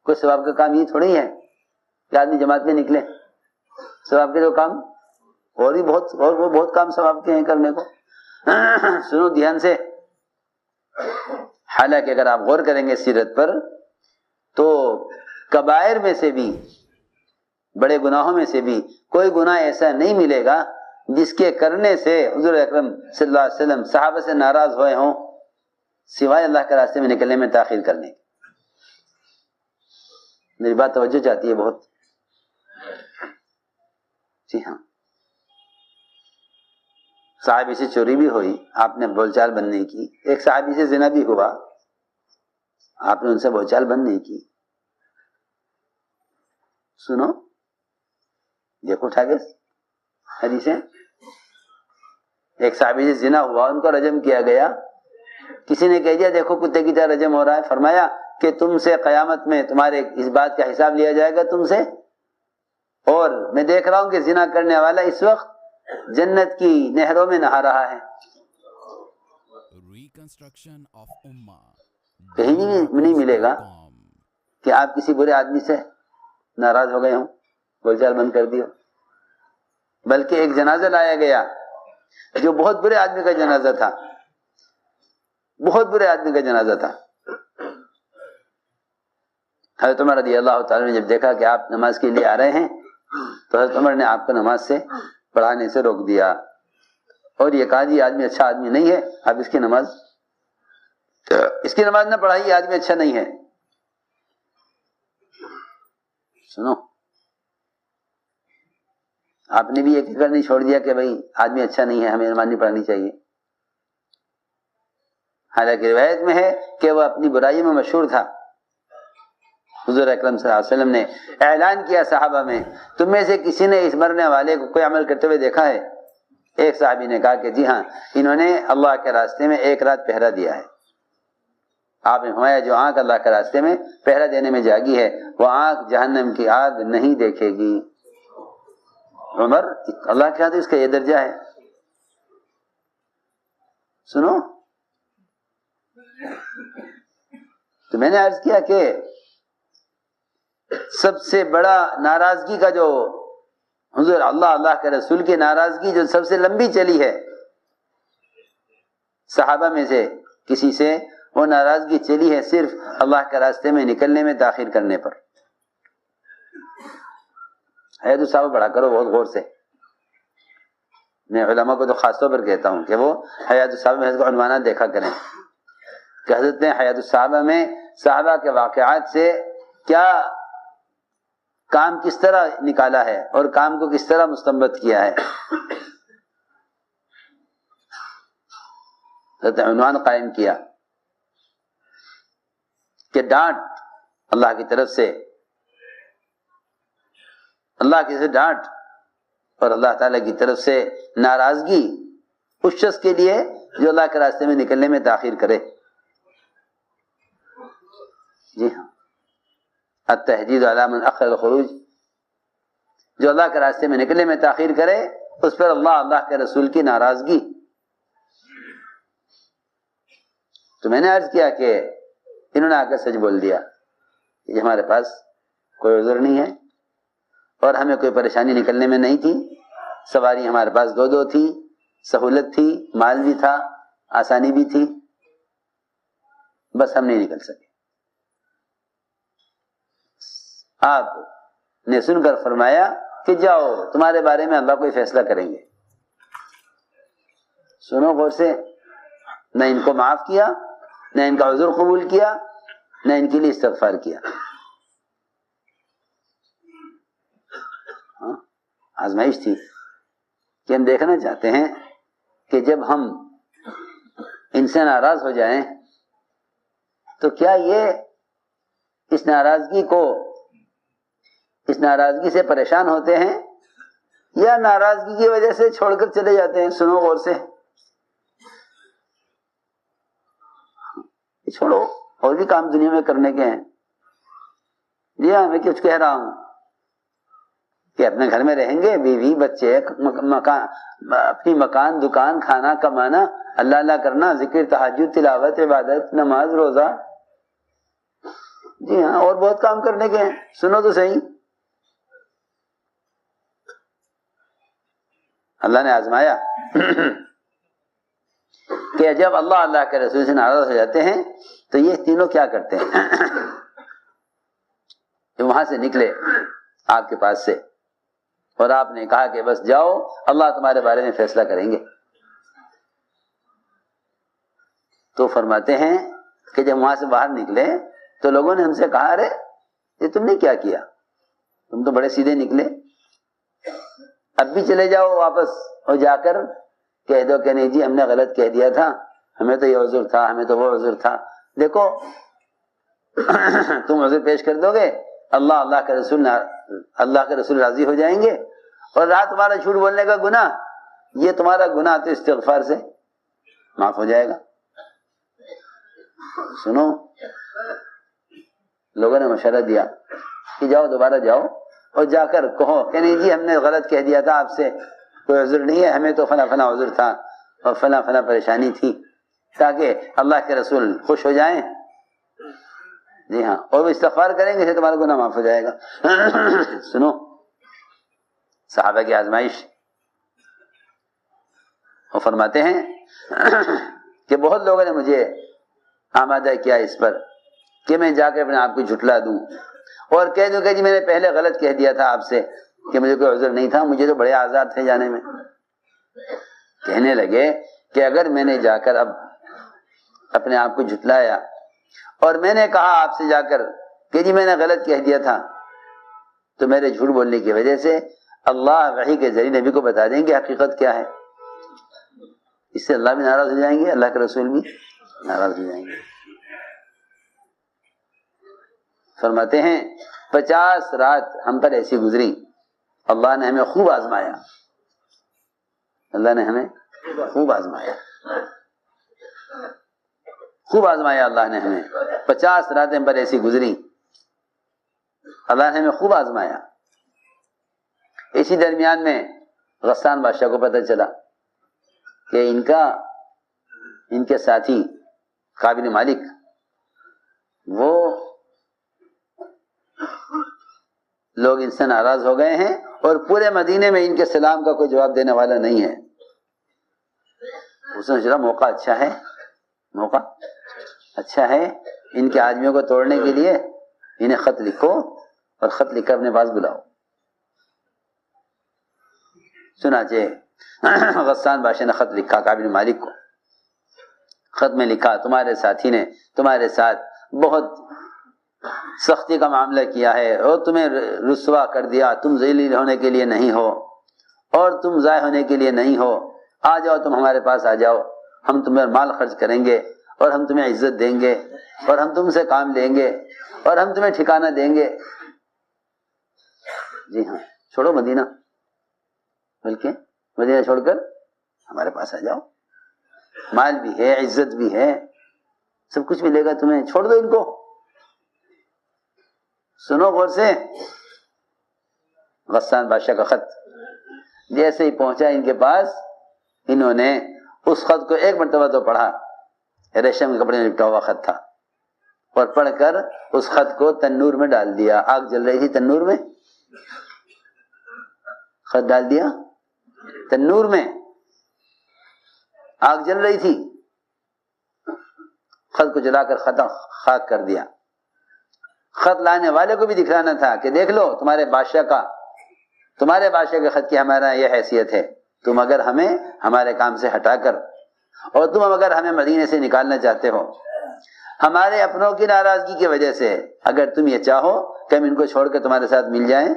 کوئی ثواب کا کام یہ تھوڑی ہے کہ آدمی جماعت میں نکلے. ثواب کے جو کام اور بھی بہت اور وہ بہت کام ثواب کے ہیں کرنے کو. سنو دھیان سے. حالانکہ اگر آپ غور کریں گے سیرت پر تو کبائر میں سے بھی, بڑے گناہوں میں سے بھی کوئی گناہ ایسا نہیں ملے گا جس کے کرنے سے حضور اکرم صلی اللہ علیہ وسلم صحابہ سے ناراض ہوئے ہوں سوائے اللہ کے راستے میں نکلنے میں تاخیر کرنے. میری بات توجہ چاہتی ہے بہت. جی ہاں, صحابی سے چوری بھی ہوئی, آپ نے بول چال بند نہیں کی. ایک صحابی سے زنا بھی ہوا, آپ نے ان سے بول چال بند نہیں کی. سنو, دیکھو اٹھا کے حدیثیں. ایک صحابی سے زنا ہوا, ان کو رجم کیا گیا. کسی نے کہہ دیا دیکھو کتے کی طرح رجم ہو رہا ہے. فرمایا کہ تم سے قیامت میں تمہارے اس بات کا حساب لیا جائے گا تم سے, اور میں دیکھ رہا ہوں کہ زنا کرنے والا اس وقت جنت کی نہروں میں نہا رہا ہے. کہیں نہیں ملے گا کہ آپ کسی برے آدمی سے ناراض ہو گئے ہوں, بول چال بند کر دیو. بلکہ ایک جنازہ لایا گیا جو بہت برے آدمی کا جنازہ تھا, بہت برے آدمی کا جنازہ تھا. حضرت عمر رضی اللہ تعالیٰ نے جب دیکھا کہ آپ نماز کے لیے آ رہے ہیں تو حضرت عمر نے آپ کو نماز سے پڑھانے سے روک دیا اور یہ کہا جی آدمی اچھا آدمی نہیں ہے, آپ اس کی نماز نہ پڑھائیے, آدمی اچھا نہیں ہے. سنو, آپ نے بھی یہ فکر نہیں چھوڑ دیا کہ بھائی آدمی اچھا نہیں ہے, ہمیں نماز نہیں پڑھانی چاہیے. حالانکہ روایت میں ہے کہ وہ اپنی برائی میں مشہور تھا. حضور اکرم صلی اللہ علیہ وسلم نے اعلان کیا صحابہ میں, تم میں سے کسی نے اس مرنے والے کو کوئی عمل کرتے ہوئے دیکھا ہے؟ ایک صحابی نے کہا کہ جی ہاں, انہوں نے اللہ کے راستے میں ایک رات پہرا دیا ہے. آپ نے فرمایا جو آنکھ اللہ کے راستے میں پہرا دینے میں جاگی ہے وہ آنکھ جہنم کی آگ نہیں دیکھے گی. عمر, اللہ کے ہاتھ اس کا یہ درجہ ہے. سنو, تو میں نے عرض کیا کہ سب سے بڑا ناراضگی کا جو حضور اللہ کے رسول کی ناراضگی جو سب سے لمبی چلی ہے صحابہ میں سے کسی سے, وہ ناراضگی چلی ہے صرف اللہ کے راستے میں نکلنے میں تاخیر کرنے پر. حیات الصحابہ پڑھا کرو بہت غور سے. میں علماء کو تو خاص طور پر کہتا ہوں کہ وہ حیات الصحابہ میں حضرت عنوانات دیکھا کریں کہ حضرت نے حیات الصحابہ میں صحابہ کے واقعات سے کیا کام کس طرح نکالا ہے اور کام کو کس طرح مستنبط کیا ہے. حضرت عنوان قائم کیا کہ ڈانٹ اللہ کی طرف سے, اللہ کی سے ڈانٹ اور اللہ تعالیٰ کی طرف سے ناراضگی اس شخص کے لیے جو اللہ کے راستے میں نکلنے میں تاخیر کرے. جی ہاں, التحجید علی من اخر الخروج, جو اللہ کے راستے میں نکلنے میں تاخیر کرے اس پر اللہ کے رسول کی ناراضگی. تو میں نے عرض کیا کہ انہوں نے آ کر سچ بول دیا کہ ہمارے پاس کوئی عذر نہیں ہے اور ہمیں کوئی پریشانی نکلنے میں نہیں تھی, سواری ہمارے پاس دو تھی, سہولت تھی, مال بھی تھا, آسانی بھی تھی, بس ہم نہیں نکل سکے. آپ نے سن کر فرمایا کہ جاؤ تمہارے بارے میں اللہ کوئی فیصلہ کریں گے. سنو غور سے, نہ ان کو معاف کیا, نہ ان کا عذر قبول کیا, نہ ان کے لیے استغفار کیا. آزمائش تھی کہ ہم دیکھنا چاہتے ہیں کہ جب ہم ان سے ناراض ہو جائیں تو کیا یہ اس ناراضگی سے پریشان ہوتے ہیں یا ناراضگی کی وجہ سے چھوڑ کر چلے جاتے ہیں. سنو غور سے, چھوڑو اور بھی کام دنیا میں کرنے کے ہیں. جی ہاں, میں کچھ کہہ رہا ہوں کہ اپنے گھر میں رہیں گے, بیوی بچے, اپنی مکان دکان, کھانا کمانا, اللہ کرنا, ذکر تہجد تلاوت عبادت نماز روزہ, جی ہاں، اور بہت کام کرنے کے ہیں، سنو تو صحیح۔ اللہ نے آزمایا کہ جب اللہ کے رسول سے ناراض ہو جاتے ہیں تو یہ تینوں کیا کرتے ہیں؟ کہ وہاں سے نکلے آپ کے پاس سے، اور آپ نے کہا کہ بس جاؤ، اللہ تمہارے بارے میں فیصلہ کریں گے۔ تو فرماتے ہیں کہ جب وہاں سے باہر نکلے تو لوگوں نے ہم سے کہا، ارے یہ تم نے کیا کیا، تم تو بڑے سیدھے نکلے، اب بھی چلے جاؤ واپس اور جا کر کہہ دو کہ نہیں جی ہم نے غلط کہہ دیا تھا، ہمیں تو یہ عذر تھا، ہمیں تو وہ عذر تھا۔ دیکھو تم عذر پیش کر دو گے، اللہ کے رسول راضی ہو جائیں گے، اور رات تمہارا جھوٹ بولنے کا گناہ، یہ تمہارا گناہ تو استغفار سے معاف ہو جائے گا۔ سنو، لوگوں نے مشورہ دیا کہ جاؤ، دوبارہ جاؤ اور جا کر کہو کہ نہیں جی ہم نے غلط کہہ دیا تھا، آپ سے کوئی عذر نہیں ہے، ہمیں تو فلاں فلاں عذر تھا اور فلاں فلاں پریشانی تھی، تاکہ اللہ کے رسول خوش ہو جائیں۔ جی ہاں، اور وہ استغفار کریں گے، تمہارا گناہ معاف ہو جائے گا۔ سنو، صحابہ کی آزمائش، وہ فرماتے ہیں کہ بہت لوگوں نے مجھے آمادہ کیا اس پر کہ میں جا کے اپنے آپ کو جھٹلا دوں اور کہہ دوں کہ جی میں نے پہلے غلط کہہ دیا تھا آپ سے کہ مجھے کوئی عذر نہیں تھا، مجھے تو بڑے آزاد تھے جانے میں۔ کہنے لگے کہ اگر میں نے جا کر اب اپنے آپ کو جھٹلایا اور میں نے کہا آپ سے جا کر کہ جی میں نے غلط کہہ دیا تھا، تو میرے جھوٹ بولنے کی وجہ سے اللہ وحی کے ذریعے نبی کو بتا دیں گے حقیقت کیا ہے، اس سے اللہ بھی ناراض ہو جائیں گے، اللہ کے رسول بھی ناراض ہو جائیں گے۔ فرماتے ہیں 50 رات ہم پر ایسی گزری، اللہ نے ہمیں خوب آزمایا، اللہ نے ہمیں خوب آزمایا، خوب آزمایا اللہ نے ہمیں۔ 50 راتیں ہم پر ایسی گزری، اللہ نے ہمیں خوب آزمایا۔ اسی درمیان میں غسان بادشاہ کو پتہ چلا کہ ان کے ساتھی کعب بن مالک وہ لوگ ان سے ناراض ہو گئے ہیں اور پورے مدینے میں ان کے سلام کا کوئی جواب دینے والا نہیں ہے۔ اس نے سوچا موقع اچھا ہے، موقع اچھا ہے، ان کے آدمیوں کو توڑنے کے لیے انہیں خط لکھو اور خط لکھ کر اپنے پاس بلاؤ۔ چنانچہ غسان بادشاہ نے خط لکھا کعب بن مالک کو، خط میں لکھا تمہارے ساتھی نے تمہارے ساتھ بہت سختی کا معاملہ کیا ہے اور تمہیں رسوا کر دیا، تم ذلیل ہونے کے لیے نہیں ہو اور تم ضائع ہونے کے لیے نہیں ہو، آ جاؤ تم ہمارے پاس آ جاؤ، ہم تمہیں مال خرچ کریں گے اور ہم تمہیں عزت دیں گے اور ہم تم سے کام لیں گے اور ہم تمہیں ٹھکانہ دیں گے۔ جی ہاں، چھوڑو مدینہ، بلکہ مدینہ چھوڑ کر ہمارے پاس آ جاؤ، مال بھی ہے، عزت بھی ہے، سب کچھ ملے گا تمہیں، چھوڑ دو ان کو۔ سنو غور سے، غسان بادشاہ کا خط جیسے ہی پہنچا ان کے پاس، انہوں نے اس خط کو ایک مرتبہ تو پڑھا، ریشم کے کپڑے میں لپٹا ہوا خط تھا، اور پڑھ کر اس خط کو تنور میں ڈال دیا۔ آگ جل رہی تھی تنور میں، خط ڈال دیا تنور میں، آگ جل رہی تھی، خط کو جلا کر خاک کر دیا۔ خط لانے والے کو بھی دکھلانا تھا کہ دیکھ لو تمہارے بادشاہ کے خط کی ہمارا یہ حیثیت ہے، تم اگر ہمیں ہمارے کام سے ہٹا کر اور تم اگر ہمیں مدینے سے نکالنا چاہتے ہو ہمارے اپنوں کی ناراضگی کی وجہ سے، اگر تم یہ چاہو کہ ہم ان کو چھوڑ کے تمہارے ساتھ مل جائیں